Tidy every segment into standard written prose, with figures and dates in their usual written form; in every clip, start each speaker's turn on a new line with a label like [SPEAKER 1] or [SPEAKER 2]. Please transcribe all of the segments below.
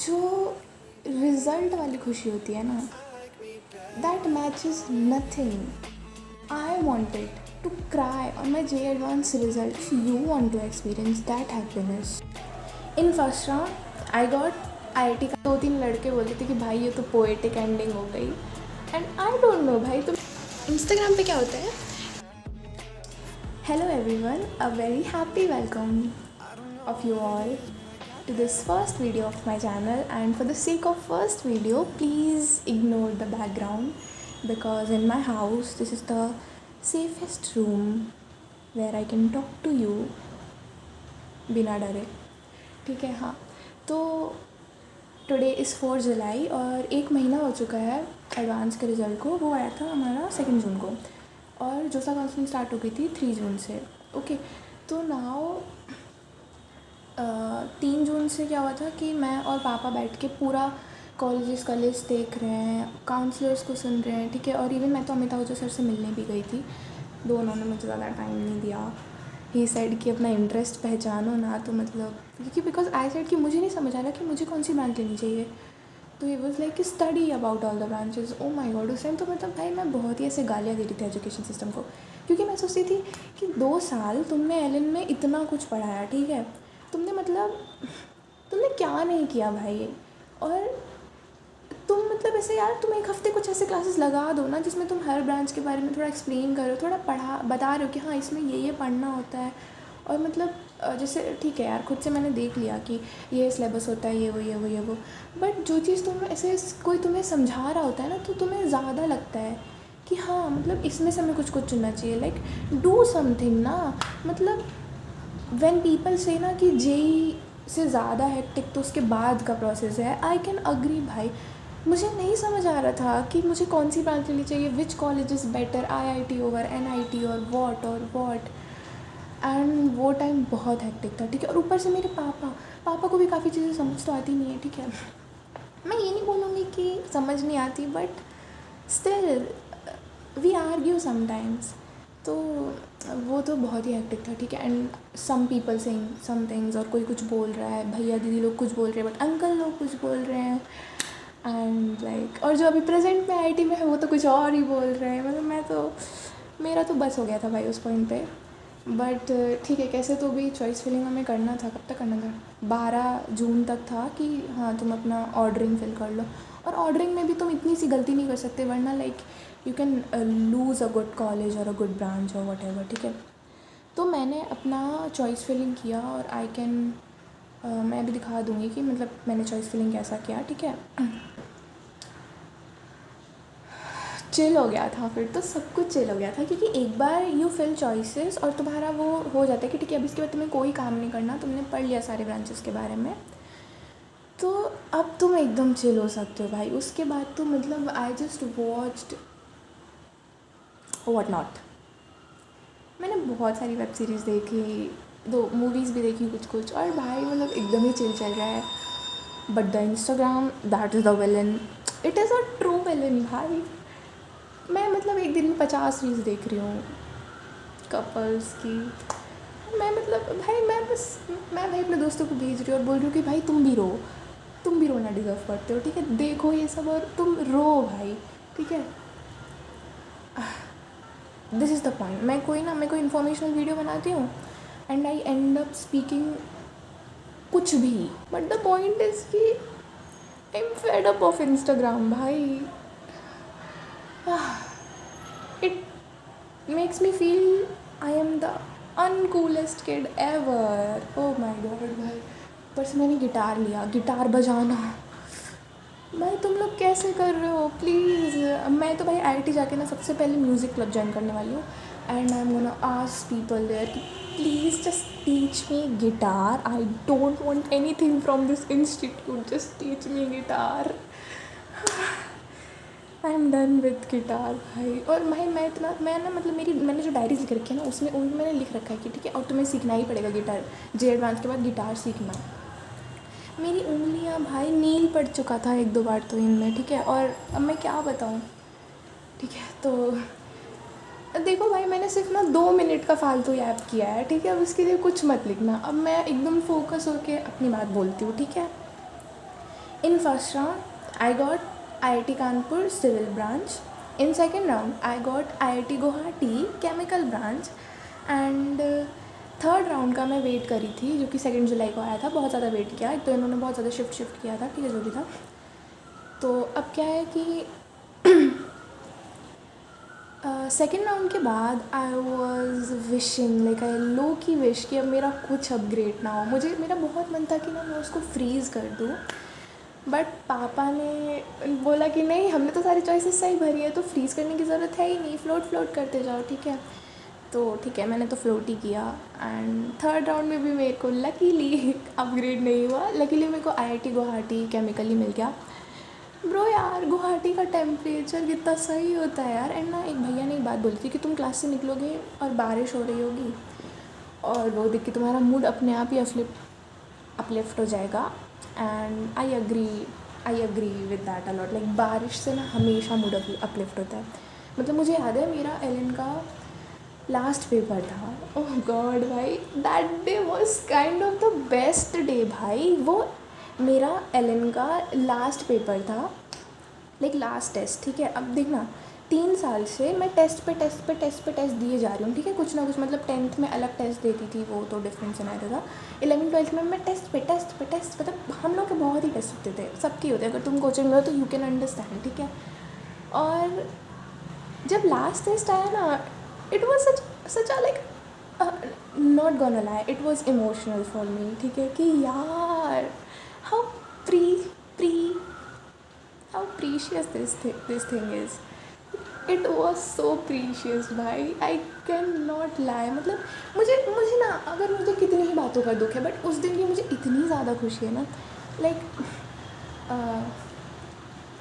[SPEAKER 1] जो रिज़ल्ट वाली खुशी होती है ना, that matches nothing. I wanted to cry on my J advance result. If you want to experience that happiness, in first round I got IIT का। 2-3 लड़के बोलते थे कि भाई ये तो पोएटिक एंडिंग हो गई, एंड आई डोंट नो भाई। तो इंस्टाग्राम पे क्या होता है, hello everyone, a very happy welcome of you all to this first video of my channel. And for the sake of first video, please ignore the background because in my house this is the safest room where I can talk to you बिना डरे, ठीक है। हाँ, तो today is 4 जुलाई और 1 महीना हो चुका है एडवांस के रिज़ल्ट को। वो आया था हमारा 2 जून को और जोसा काउंसलिंग स्टार्ट हो गई थी 3 जून से। ओके, तो नाउ 3 जून से क्या हुआ था कि मैं और पापा बैठ के पूरा कॉलेजेस का लिस्ट देख रहे हैं, काउंसलर्स को सुन रहे हैं, ठीक है। और इवन मैं तो अमिताभ बच्चन सर से मिलने भी गई थी, दो उन्होंने मुझे ज़्यादा टाइम नहीं दिया। ही साइड कि अपना इंटरेस्ट पहचानो ना, तो मतलब क्योंकि बिकॉज आई साइड कि मुझे नहीं समझ आ रहा कि मुझे कौन सी ब्रांच लेनी चाहिए। तो he was like study about all the branches. Oh my god, उस टाइम तो मतलब भाई मैं बहुत ही ऐसे गालियाँ दे रही थी एजुकेशन सिस्टम को, क्योंकि मैं सोचती थी कि 2 साल तुमने एलन में इतना कुछ पढ़ाया, ठीक है, तुमने मतलब तुमने क्या नहीं किया भाई। और तुम मतलब ऐसे यार, तुम एक हफ्ते कुछ ऐसे क्लासेस लगा दो ना जिसमें तुम हर ब्रांच के बारे में थोड़ा एक्सप्लेन करो, थोड़ा बता रहे हो कि हाँ इसमें ये पढ़ना होता है। और मतलब जैसे ठीक है यार, खुद से मैंने देख लिया कि ये सिलेबस होता है, ये वो, बट जो चीज़ तुम ऐसे कोई तुम्हें समझा रहा होता है ना, तो तुम्हें ज़्यादा लगता है कि हाँ मतलब इसमें से हमें कुछ चुनना चाहिए, लाइक डू समथिंग ना। मतलब व्हेन पीपल से ना कि जेई से ज़्यादा हेक्टिक तो उसके बाद का प्रोसेस है, आई कैन अग्री भाई। मुझे नहीं समझ आ रहा था कि मुझे कौन सी ब्रांच लेनी चाहिए, which college is better, IIT over NIT और वॉट। एंड वो टाइम बहुत हेक्टिक था, ठीक है। और ऊपर से मेरे पापा को भी काफ़ी चीज़ें समझ तो आती नहीं है, ठीक है। मैं ये नहीं बोलूँगी कि समझ नहीं आती, but still we argue sometimes. तो वो तो बहुत ही हेक्टिक था, ठीक है। And some people saying some things, और कोई कुछ बोल रहा है, भैया दीदी लोग कुछ बोल रहे हैं, बट अंकल लोग कुछ बोल रहे हैं। एंड लाइक और जो अभी प्रेजेंट में IIT में है वो तो कुछ और ही बोल रहे हैं। मतलब मेरा तो बस हो गया था भाई उस पॉइंट पे। बट ठीक है, कैसे तो भी चॉइस फिलिंग हमें करना था। कब तक करना था? 12 जून तक था कि हाँ तुम अपना ऑर्डरिंग फिल कर लो। और ऑर्डरिंग में भी तुम इतनी सी गलती नहीं कर सकते, वरना like you can lose a good college or a good branch or whatever, ठीक है। तो मैंने अपना चॉइस फिलिंग किया और आई कैन मैं अभी दिखा दूँगी कि मतलब मैंने चॉइस फिलिंग कैसा किया, ठीक है। चिल हो गया था, फिर तो सब कुछ चिल हो गया था, क्योंकि एक बार यू फिल चॉइसेस और तुम्हारा वो हो जाता है कि ठीक है अब इसके बाद तुम्हें कोई काम नहीं करना, तुमने पढ़ लिया सारे ब्रांचेस के बारे में, तो अब तुम एकदम चिल हो सकते हो भाई। उसके बाद तो मतलब I just watched what not. मैंने बहुत सारी वेब सीरीज़ देखी, 2 मूवीज़ भी देखी कुछ, और भाई मतलब एकदम ही चिल चल रहा है। But the Instagram, that is the villain, it is a true villain भाई। मैं मतलब एक दिन में 50 रील्स देख रही हूँ कपल्स की। मैं मतलब भाई मैं भाई अपने दोस्तों को भेज रही हूँ और बोल रही हूँ कि भाई तुम भी रोना डिज़र्व करते हो, ठीक है, देखो ये सब और तुम रो भाई, ठीक है। This is the point. मैं कोई इन्फॉर्मेशनल वीडियो बनाती हूँ and I and up speaking कुछ भी, बट द पॉइंट इज़ कि I am fed up of Instagram भाई। It makes me feel I am the uncoolest kid ever. Oh my god भाई। ऊपर से मैंने गिटार लिया, गिटार बजाना भाई तुम लोग कैसे कर रहे हो प्लीज़। मैं तो भाई IIT जाके ना सबसे पहले म्यूज़िक क्लब ज्वाइन करने वाली हूँ, and I am gonna ask people there कि please just teach me guitar. I don't want anything from this institute, just teach me guitar. I am done with guitar भाई। और भाई मैं ना मतलब मैंने जो डायरीज लिख रखी है ना, उसमें मैंने लिख रखा है कि ठीक है और तुम्हें सीखना ही पड़ेगा गिटार, जे एडवांस के बाद गिटार सीखना। मेरी उंगलियां भाई नील पड़ चुका था 1-2 बार तो इनमें, ठीक है। और अब मैं क्या बताऊँ, ठीक है। तो देखो भाई मैंने सिर्फ ना 2 मिनट का फालतू ऐप किया है, ठीक है। अब इसके लिए कुछ मत लिखना, अब मैं एकदम फोकस होके अपनी बात बोलती हूँ, ठीक है। In first round, I got IIT Kanpur civil branch. In second round, I got IIT Guwahati chemical branch. And third round का मैं वेट करी थी, जो कि 2 जुलाई को आया था. बहुत ज़्यादा वेट किया, एक तो इन्होंने बहुत ज़्यादा शिफ्ट किया था, ठीक है, जो भी था. तो अब क्या है कि सेकेंड राउंड के बाद I was wishing, like I low key wish कि अब मेरा कुछ अपग्रेड ना हो. मेरा बहुत मन था कि ना मैं उसको फ्रीज़ कर दूँ, बट पापा ने बोला कि नहीं, हमने तो सारी चॉइसेस सही भरी है, तो फ्रीज़ करने की ज़रूरत है ही नहीं, फ्लोट करते जाओ, ठीक है. तो ठीक है, मैंने तो फ्लोट ही किया. एंड थर्ड राउंड में भी मेरे को लकीली अपग्रेड नहीं हुआ. लकीली मेरे को IIT गुवाहाटी केमिकल ही मिल गया. ब्रो यार, गुवाहाटी का टेम्परेचर कितना सही होता है यार. एंड ना एक भैया ने एक बात बोली थी कि तुम क्लास से निकलोगे और बारिश हो रही होगी और वो देख के तुम्हारा मूड अपने आप ही अपलिफ्ट हो जाएगा. And I agree with that allot. Like बारिश से ना हमेशा मूड अपलिफ्ट होता है. मतलब मुझे याद है मेरा LN का लास्ट पेपर था. ओह गॉड भाई, that day was kind of the best day भाई. वो मेरा LN का लास्ट पेपर था, लाइक लास्ट टेस्ट, ठीक है. अब देखना, 3 साल से मैं टेस्ट पे टेस्ट दिए जा रही हूँ, ठीक है, कुछ ना कुछ. मतलब 10th में अलग टेस्ट देती थी, वो तो डिफरेंट सिनेरियो था. 11th-12th में मैं टेस्ट पे टेस्ट, मतलब हम लोग के बहुत ही टेस्ट होते थे, सबके होते हैं. अगर तुम कोचिंग में हो तो यू कैन अंडरस्टैंड, ठीक है. और जब लास्ट टेस्ट आया ना, it was such a like, not gonna lie, it was emotional for me, ठीक है. कि यार how how precious this thing is. It was so precious भाई, I cannot lie. मतलब मुझे ना, अगर मुझे कितनी ही बातों का दुख है, बट उस दिन की मुझे इतनी ज़्यादा खुशी है ना. लाइक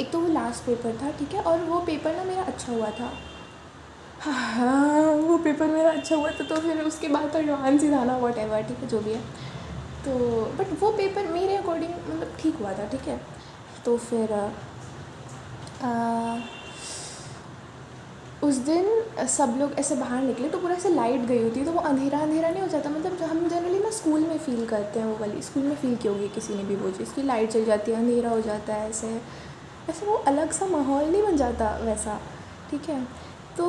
[SPEAKER 1] एक तो वो लास्ट पेपर था, ठीक है, और वो पेपर ना मेरा अच्छा हुआ था. हाँ, वो पेपर मेरा अच्छा हुआ था, तो फिर उसके बाद तो एडवांस ही था ना, वॉट एवर, ठीक है, जो भी है. तो बट वो पेपर मेरे अकॉर्डिंग मतलब ठीक हुआ था, ठीक है. तो फिर उस दिन सब लोग ऐसे बाहर निकले तो पूरा ऐसे लाइट गई होती है, तो वो अंधेरा नहीं हो जाता. मतलब हम जनरली ना स्कूल में फ़ील करते हैं, वो वाली स्कूल में फ़ील की होगी किसी ने भी वो चीज़, की लाइट चल जाती है, अंधेरा हो जाता है, ऐसे वो अलग सा माहौल नहीं बन जाता वैसा, ठीक है. तो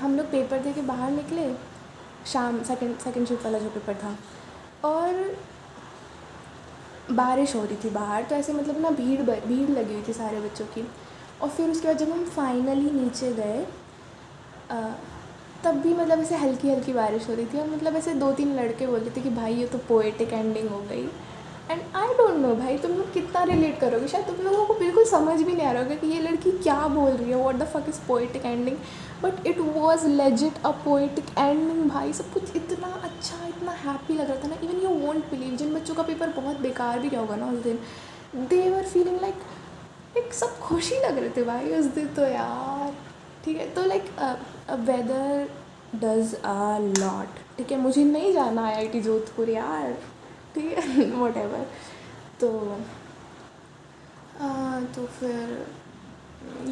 [SPEAKER 1] हम लोग पेपर दे के बाहर निकले शाम, सेकंड शिफ्ट वाला जो पेपर था, और बारिश हो रही थी बाहर. तो ऐसे मतलब ना भीड़ लगी हुई थी सारे बच्चों की. और फिर उसके बाद जब हम फाइनली नीचे गए, तब भी मतलब ऐसे हल्की बारिश हो रही थी. और मतलब ऐसे 2-3 लड़के बोल रहे थे कि भाई ये तो पोएटिक एंडिंग हो गई. एंड आई डोंट नो भाई, तुम लोग कितना रिलेट करोगे. शायद तुम लोगों को बिल्कुल समझ भी नहीं आ रहा होगा कि ये लड़की क्या बोल रही है, what the fuck is poetic ending. But it was legit a poetic ending भाई. सब कुछ इतना अच्छा, इतना हैप्पी लग रहा था ना. इवन यू वोंट बिलीव, जिन बच्चों का पेपर बहुत बेकार भी गया होगा ना उस दिन, दे वर फीलिंग लाइक सब खुशी लग रहे थे भाई उस दिन तो यार, ठीक है. तो like weather does a lot, ठीक है. मुझे नहीं जाना IIT जोधपुर यार, ठीक है, वॉट एवर. तो फिर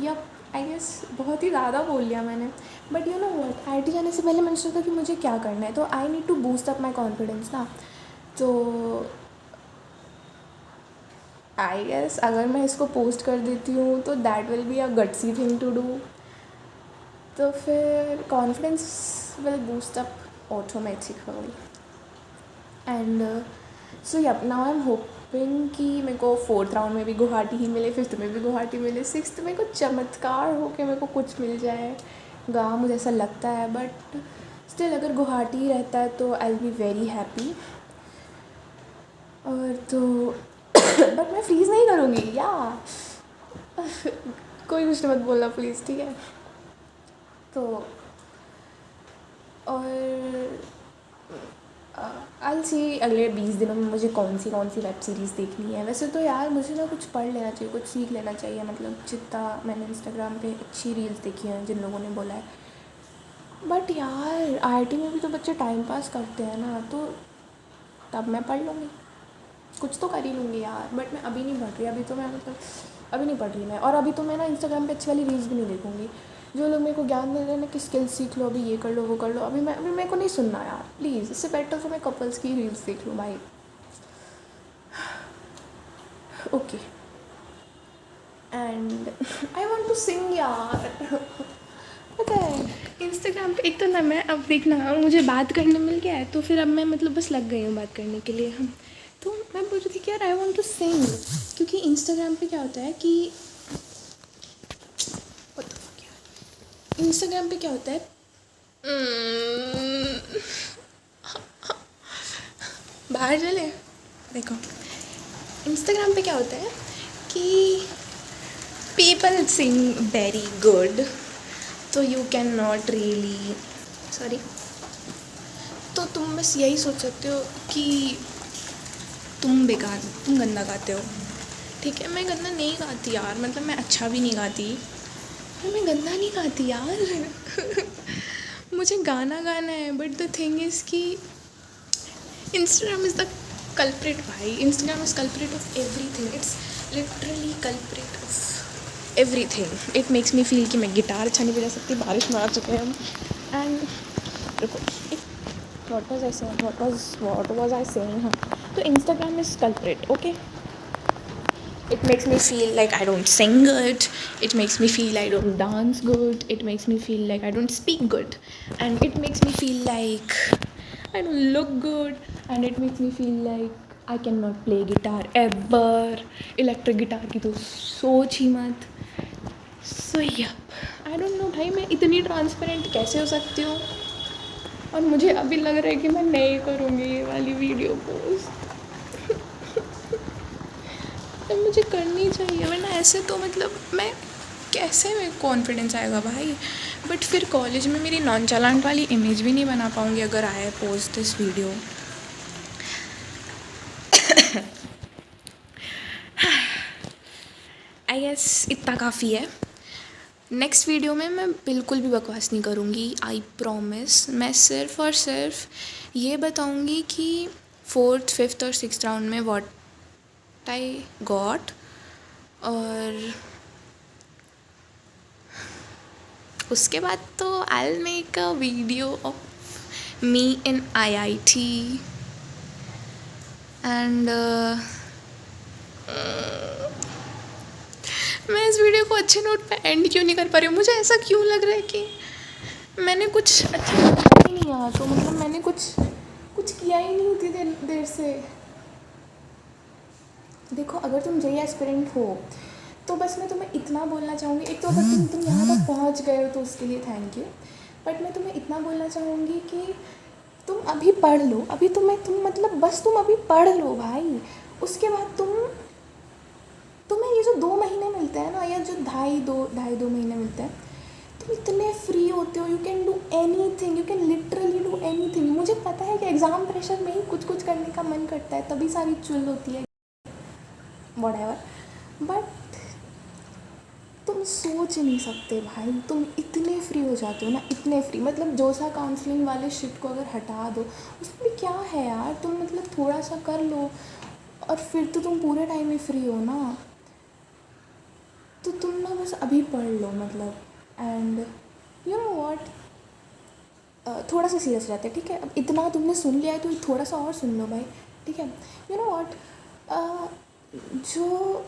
[SPEAKER 1] यप, आई गेस बहुत ही ज़्यादा बोल लिया मैंने. But you know what, IIT जाने से पहले मैंने सोचा कि मुझे क्या करना है, तो I need to boost up my confidence ना. तो आई गेस अगर मैं इसको पोस्ट कर देती हूँ तो that will be a gutsy thing to do. तो फिर confidence will boost up automatically. And so yup, now I am hoping कि मेरे को 4th राउंड में भी गुवाहाटी ही मिले, 5th में भी गुवाहाटी मिले, 6th में कुछ चमत्कार हो के मेरे को कुछ मिल जाएगा, मुझे ऐसा लगता है. बट स्टिल अगर गुवाहाटी ही रहता है तो I will be very happy. और तो बट मैं फ्रीज़ नहीं करूँगी या कोई कुछ मत बोलना प्लीज़, ठीक है. तो और आई सी अगले 20 दिनों में मुझे कौन सी वेब सीरीज़ देखनी है. वैसे तो यार मुझे ना कुछ पढ़ लेना चाहिए, कुछ सीख लेना चाहिए. मतलब जितना मैंने इंस्टाग्राम पे अच्छी रील्स देखी हैं जिन लोगों ने बोला है. बट यार IIT में भी तो बच्चे टाइम पास करते हैं ना, तो तब मैं पढ़ लूँगी, कुछ तो कर ही लूँगी यार. बट मैं अभी नहीं पढ़ रही, अभी तो मैं मतलब अभी नहीं पढ़ रही मैं. और अभी तो मैं ना इंस्टाग्राम पे अच्छी वाली रील्स भी नहीं देखूँगी. जो लोग मेरे को ज्ञान दे रहे हैं ना कि स्किल्स सीख लो, अभी ये कर लो वो कर लो, अभी मेरे को नहीं सुनना यार प्लीज़. इससे बेटर तो मैं कपल्स की रील्स देख लूँ भाई. Okay and I want to sing यार। पता है इंस्टाग्राम पे एक तो ना मैं अब देखना मुझे बात करने मिल गया है तो फिर अब मैं मतलब बस लग गई हूँ बात करने के लिए। हम तो मैं बोल रही थी कि यार आई वॉन्ट टू सिंग, क्योंकि इंस्टाग्राम पे क्या होता है कि इंस्टाग्राम पे क्या होता है बाहर चले देखो इंस्टाग्राम पे क्या होता है कि पीपल सिंग वेरी गुड तो you can not really sorry, तो तुम बस यही सोच सकते हो कि तुम गंदा गाते हो। ठीक है मैं गंदा नहीं गाती यार, मतलब मैं अच्छा भी नहीं गाती, मैं गंदा नहीं गाती यार मुझे गाना गाना है बट द थिंग इज़ कि इंस्टाग्राम इज़ द कल्प्रिट भाई, Instagram is culprit of everything, it's literally culprit of everything. It makes me feel कि मैं गिटार अच्छा नहीं बजा सकती, बारिश में आ चुके हैं हम एंड रुको what was I saying? हाँ तो Instagram is culprit okay. It makes me feel like I don't sing good. It makes me feel I don't dance good. It makes me feel like I don't speak good. And it makes me feel like I don't look good. And it makes me feel like I cannot play guitar ever. Electric guitar की तो सोच ही मत। So yep, I don't know भाई मैं इतनी transparent कैसे हो सकती हूँ, और मुझे अभी लग रहा है कि मैं नहीं करूँगी ये वाली वीडियो पोस्ट तो मुझे करनी चाहिए, वरना ऐसे तो मतलब मैं कैसे में कॉन्फिडेंस आएगा भाई। बट फिर कॉलेज में मेरी नॉनचालांट वाली इमेज भी नहीं बना पाऊँगी अगर I post this video. I guess इतना काफ़ी है। नेक्स्ट वीडियो में मैं बिल्कुल भी बकवास नहीं करूँगी, आई प्रॉमिस। मैं सिर्फ़ और सिर्फ ये बताऊँगी कि 4th 5th और 6th राउंड में व्हाट आई गॉट, और उसके बाद तो I will make a video of me in IIT and मैं इस वीडियो को अच्छे नोट पे एंड क्यों नहीं कर पा रही हूँ। मुझे ऐसा क्यों लग रहा है कि मैंने कुछ अच्छा किया ही नहीं यार, तो मतलब मैंने कुछ किया ही नहीं उतनी देर से। देखो अगर तुम जेई एस्पिरेंट हो तो बस मैं तुम्हें इतना बोलना चाहूँगी, एक तो अगर तुम यहाँ तक पहुँच गए हो तो उसके लिए थैंक यू, बट मैं तुम्हें इतना बोलना चाहूँगी कि तुम अभी पढ़ लो, अभी तुम मतलब बस तुम अभी पढ़ लो भाई। उसके बाद तुम्हें ये जो 2 महीने मिलते हैं ना, या जो ढाई दो महीने मिलते हैं, तुम इतने फ्री होते हो, you can do any thing, you can literally do any thing. मुझे पता है कि एग्ज़ाम प्रेशर में ही कुछ करने का मन करता है, तभी सारी चुल होती है व्हाटएवर, बट तुम सोच नहीं सकते भाई, तुम इतने फ्री हो जाते हो ना, इतने फ्री, मतलब जोसा काउंसलिंग वाले शिट को अगर हटा दो उसमें भी क्या है यार, तुम मतलब थोड़ा सा कर लो और फिर तो तुम पूरे टाइम में फ्री हो ना। तो तुम ना बस अभी पढ़ लो मतलब, एंड यू नो व्हाट, थोड़ा सा सीरियस रहते हैं ठीक है। अब इतना तुमने सुन लिया है तो थोड़ा सा और सुन लो भाई, ठीक है। यू नो व्हाट, जो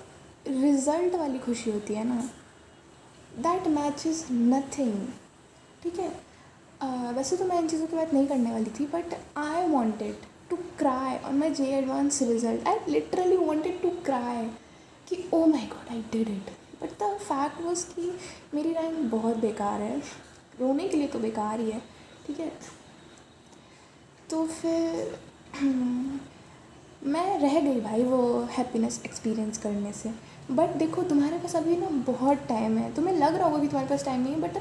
[SPEAKER 1] रिज़ल्ट वाली खुशी होती है ना, दैट मैचेस नथिंग, ठीक है। वैसे तो मैं इन चीज़ों की बात नहीं करने वाली थी, but I wanted to cry on my J advance result. I literally wanted to cry कि oh my god I did it, but the fact was कि मेरी रैंक बहुत बेकार है, रोने के लिए तो बेकार ही है, ठीक है। तो फिर मैं रह गई भाई वो हैप्पीनेस एक्सपीरियंस करने से। बट देखो तुम्हारे पास अभी ना बहुत टाइम है, तुम्हें लग रहा होगा कि तुम्हारे पास टाइम नहीं है, बट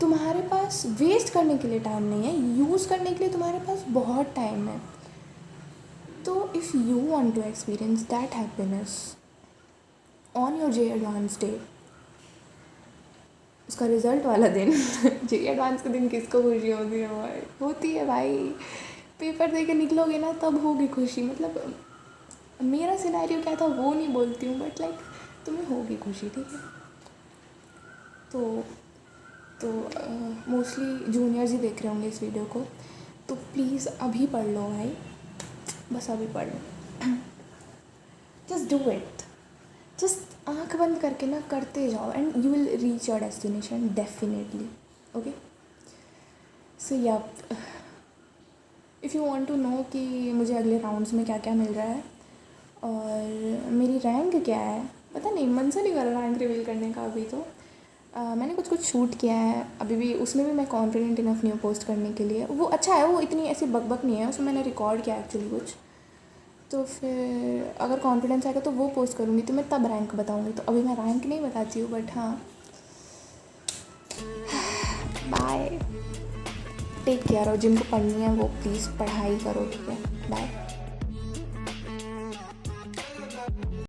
[SPEAKER 1] तुम्हारे पास वेस्ट करने के लिए टाइम नहीं है, यूज़ करने के लिए तुम्हारे पास बहुत टाइम है। तो if you want to experience that happiness on your J advance day, उसका रिज़ल्ट वाला दिन जे एडवांस के दिन किसको खुशी होती है भाई, होती है भाई। पेपर दे के निकलोगे ना तब होगी खुशी, मतलब मेरा सिनेरियो क्या था वो नहीं बोलती हूँ, बट लाइक तुम्हें होगी खुशी, ठीक है। तो मोस्टली जूनियर्स ही देख रहे होंगे इस वीडियो को, तो प्लीज़ अभी पढ़ लो भाई, बस अभी पढ़ लो। जस्ट डू इट, जस्ट आँख बंद करके ना करते जाओ and you will reach your destination definitely. Okay, so yeah if you want to know कि मुझे अगले राउंड्स में क्या क्या मिल रहा है और मेरी रैंक क्या है, पता नहीं, मन से नहीं कर रहा रैंक रिवील करने का अभी. तो मैंने कुछ शूट किया है अभी भी, उसमें भी मैं कॉन्फिडेंट इनफ नहीं हूँ पोस्ट करने के लिए. वो अच्छा है, वो इतनी ऐसी बकबक नहीं है, उसमें मैंने रिकॉर्ड किया एक्चुअली कुछ. तो फिर अगर कॉन्फिडेंस आएगा तो वो पोस्ट करूँगी, तो मैं तब रैंक बताऊँगी. तो अभी मैं रैंक नहीं बताती हूँ, बट हाँ, बाय, टेक केयर. और जिनको पढ़नी है वो प्लीज़ पढ़ाई करो, ठीक है, बाय.